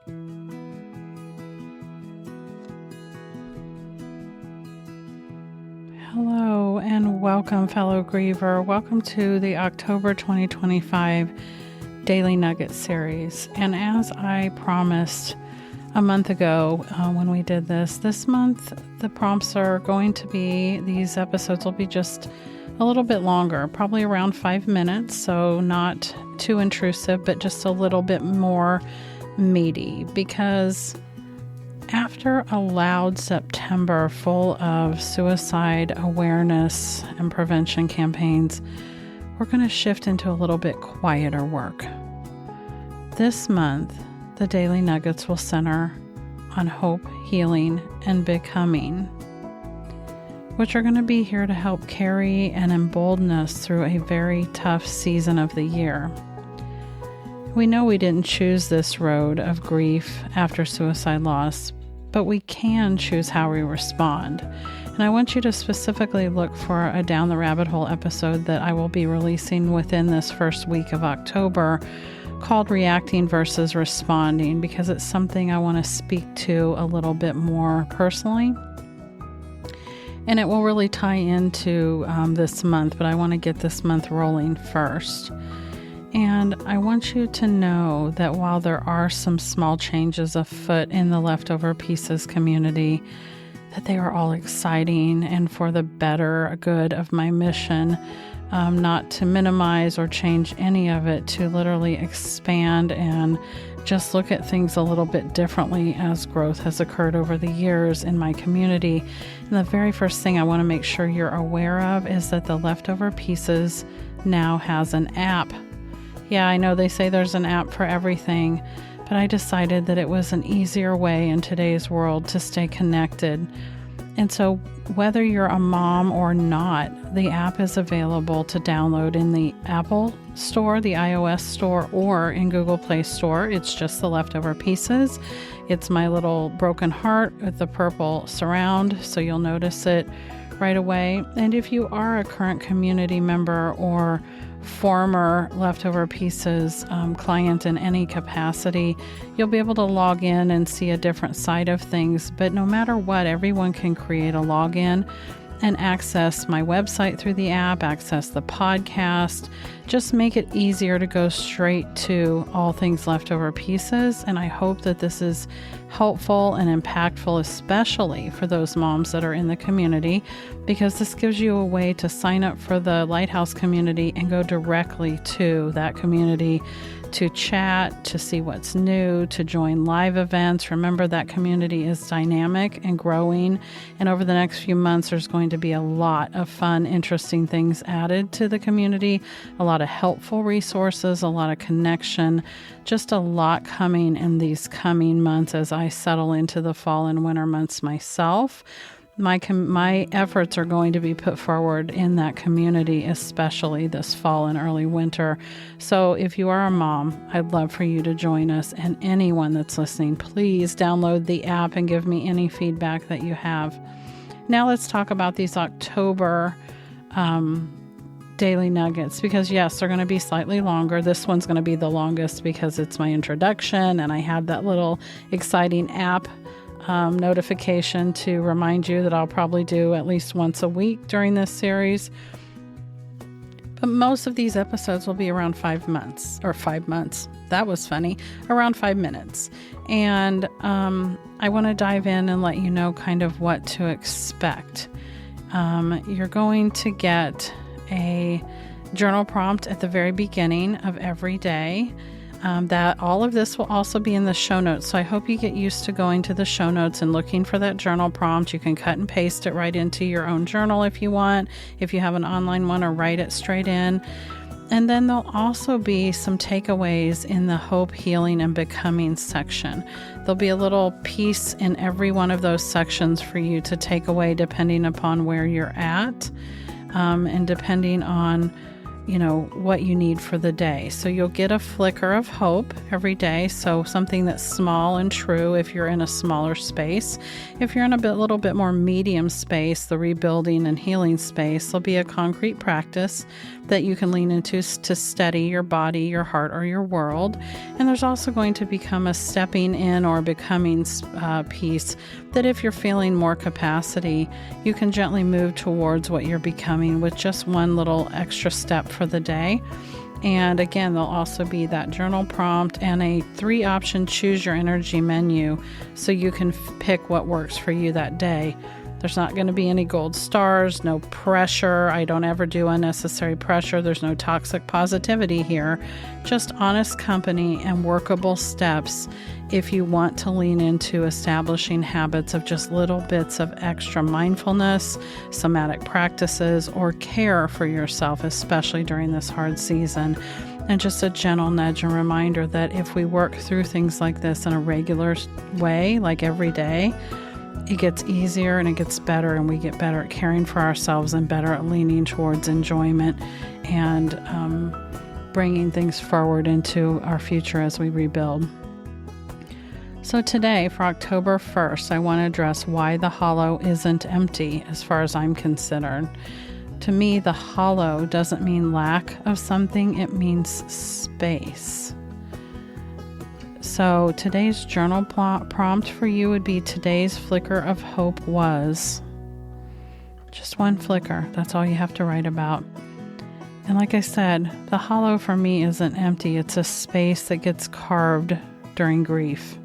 Hello and welcome, fellow griever. Welcome to the October 2025 Daily Nugget Series. And as I promised a month ago when we did this month the prompts are going to be, these episodes will be just a little bit longer, probably around 5 minutes, so not too intrusive, but just a little bit more meaty, because after a loud September full of suicide awareness and prevention campaigns, we're going to shift into a little bit quieter work. This month, the Daily Nuggets will center on hope, healing, and becoming, which are going to be here to help carry and embolden us through a very tough season of the year. We know we didn't choose this road of grief after suicide loss, but we can choose how we respond. And I want you to specifically look for a Down the Rabbit Hole episode that I will be releasing within this first week of October called Reacting versus Responding, because it's something I want to speak to a little bit more personally. And it will really tie into this month, but I want to get this month rolling first. And I want you to know that while there are some small changes afoot in the Leftover Pieces community, that they are all exciting and for the better good of my mission, not to minimize or change any of it, to literally expand and just look at things a little bit differently as growth has occurred over the years in my community. And the very first thing I want to make sure you're aware of is that the Leftover Pieces now has an app. Yeah, I know they say there's an app for everything, but I decided that it was an easier way in today's world to stay connected. And so whether you're a mom or not, the app is available to download in the Apple Store, the iOS Store, or in Google Play Store. It's just the Leftover Pieces. It's my little broken heart with the purple surround, so you'll notice it right away. And if you are a current community member or former Leftover Pieces client in any capacity, you'll be able to log in and see a different side of things. But no matter what, everyone can create a login and access my website through the app, access the podcast, just make it easier to go straight to all things Leftover Pieces. And I hope that this is helpful and impactful, especially for those moms that are in the community, because this gives you a way to sign up for the Lighthouse community and go directly to that community to chat, to see what's new, to join live events. Remember, that community is dynamic and growing, and over the next few months there's going to be a lot of fun, interesting things added to the community, a lot of helpful resources, a lot of connection, just a lot coming in these coming months as I settle into the fall and winter months myself. My efforts are going to be put forward in that community, especially this fall and early winter. So if you are a mom, I'd love for you to join us. And anyone that's listening, please download the app and give me any feedback that you have. Now let's talk about these October Daily Nuggets, because yes, they're going to be slightly longer. This one's going to be the longest because it's my introduction and I have that little exciting app notification to remind you that I'll probably do at least once a week during this series. But most of these episodes will be around 5 months. That was funny. Around 5 minutes. And I want to dive in and let you know kind of what to expect. You're going to get a journal prompt at the very beginning of every day. That all of this will also be in the show notes. So I hope you get used to going to the show notes and looking for that journal prompt. You can cut and paste it right into your own journal if you want, if you have an online one, or write it straight in. And then there'll also be some takeaways in the hope, healing, and becoming section. There'll be a little piece in every one of those sections for you to take away depending upon where you're at, and depending on what you need for the day. So you'll get a flicker of hope every day. So something that's small and true if you're in a smaller space. If you're in a little bit more medium space, the rebuilding and healing space, there'll be a concrete practice that you can lean into to steady your body, your heart, or your world. And there's also going to become a stepping in or becoming piece that if you're feeling more capacity, you can gently move towards what you're becoming with just one little extra step for the day. And again, there'll also be that journal prompt and a 3-option choose your energy menu so you can pick what works for you that day. There's not going to be any gold stars, no pressure. I don't ever do unnecessary pressure. There's no toxic positivity here. Just honest company and workable steps if you want to lean into establishing habits of just little bits of extra mindfulness, somatic practices, or care for yourself, especially during this hard season. And just a gentle nudge and reminder that if we work through things like this in a regular way, like every day, it gets easier and it gets better, and we get better at caring for ourselves and better at leaning towards enjoyment and bringing things forward into our future as we rebuild. So today, for October 1st, I want to address why the hollow isn't empty as far as I'm concerned. To me, the hollow doesn't mean lack of something, it means space. So today's journal prompt for you would be today's flicker of hope was just one flicker. That's all you have to write about. And like I said, the hollow for me isn't empty. It's a space that gets carved during grief.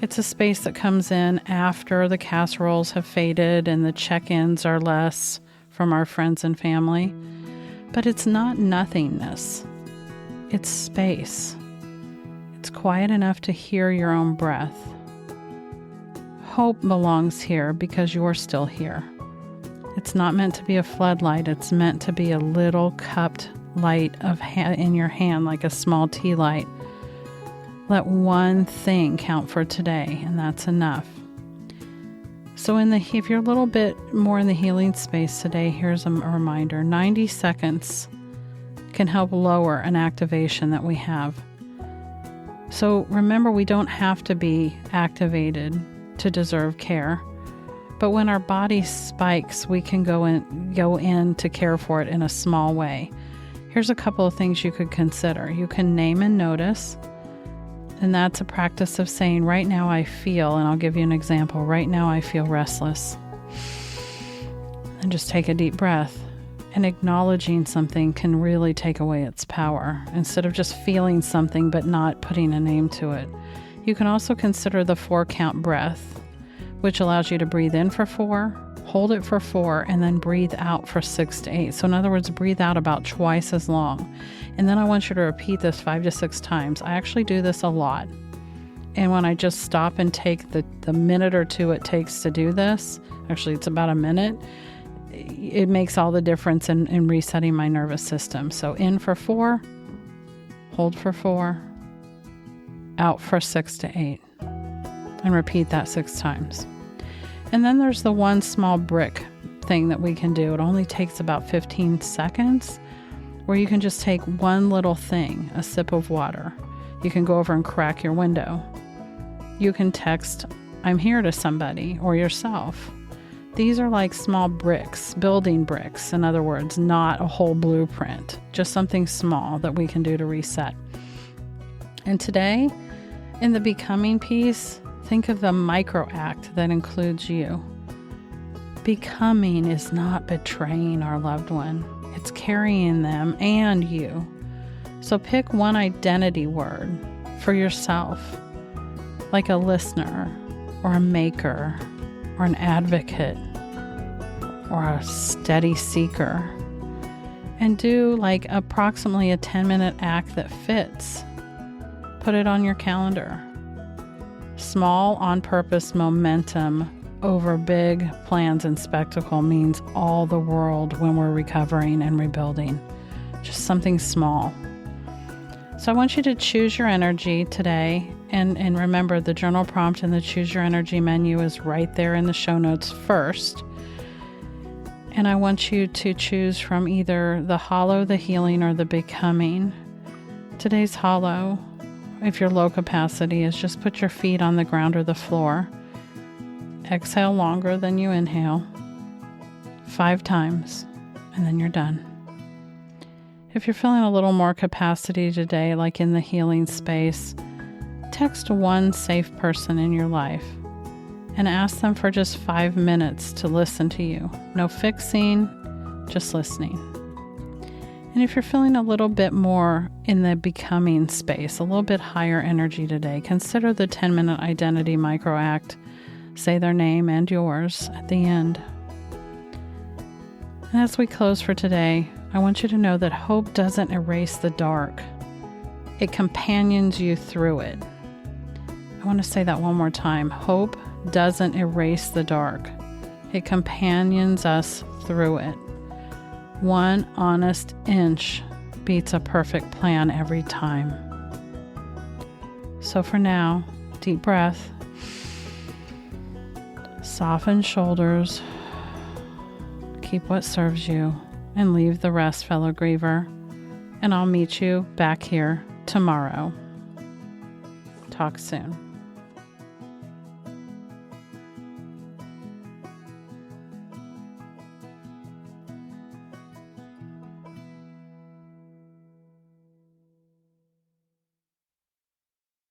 It's a space that comes in after the casseroles have faded and the check-ins are less from our friends and family. But it's not nothingness. It's space. It's quiet enough to hear your own breath. Hope belongs here because you're still here. It's not meant to be a floodlight. It's meant to be a little cupped light in your hand, like a small tea light. Let one thing count for today, and that's enough. So if you're a little bit more in the healing space today, here's a reminder. 90 seconds can help lower an activation that we have. So remember, we don't have to be activated to deserve care. But when our body spikes, we can go in to care for it in a small way. Here's a couple of things you could consider. You can name and notice. And that's a practice of saying, right now I feel, and I'll give you an example. Right now I feel restless. And just take a deep breath. And acknowledging something can really take away its power, instead of just feeling something but not putting a name to it. You can also consider the 4-count breath, which allows you to breathe in for 4, hold it for 4, and then breathe out for 6 to 8. So in other words, breathe out about twice as long. And then I want you to repeat this 5 to 6 times. I actually do this a lot. And when I just stop and take the minute or two it takes to do this, actually it's about a minute, it makes all the difference in resetting my nervous system. So in for 4, hold for 4, out for 6 to 8, and repeat that 6 times. And then there's the one small brick thing that we can do. It only takes about 15 seconds, where you can just take one little thing, a sip of water. You can go over and crack your window. You can text, "I'm here" to somebody or yourself. These are like small bricks, building bricks, in other words, not a whole blueprint, just something small that we can do to reset. And today, in the becoming piece, think of the micro act that includes you. Becoming is not betraying our loved one. It's carrying them and you. So pick one identity word for yourself, like a listener or a maker or an advocate or a steady seeker, and do like approximately a 10-minute act that fits. Put it on your calendar. Small on-purpose momentum over big plans and spectacle means all the world when we're recovering and rebuilding. Just something small. So I want you to choose your energy today. And remember, the journal prompt and the choose your energy menu is right there in the show notes first. And I want you to choose from either the hollow, the healing, or the becoming. Today's hollow, if you're low capacity, is just put your feet on the ground or the floor. Exhale longer than you inhale, 5 times, and then you're done. If you're feeling a little more capacity today, like in the healing space, text one safe person in your life and ask them for just 5 minutes to listen to you. No fixing, just listening. And if you're feeling a little bit more in the becoming space, a little bit higher energy today, consider the 10-minute identity micro act. Say their name and yours at the end. And as we close for today, I want you to know that hope doesn't erase the dark. It companions you through it. I want to say that one more time. Hope doesn't erase the dark. It companions us through it. One honest inch beats a perfect plan every time. So for now, deep breath. Soften shoulders. Keep what serves you and leave the rest, fellow griever. And I'll meet you back here tomorrow. Talk soon.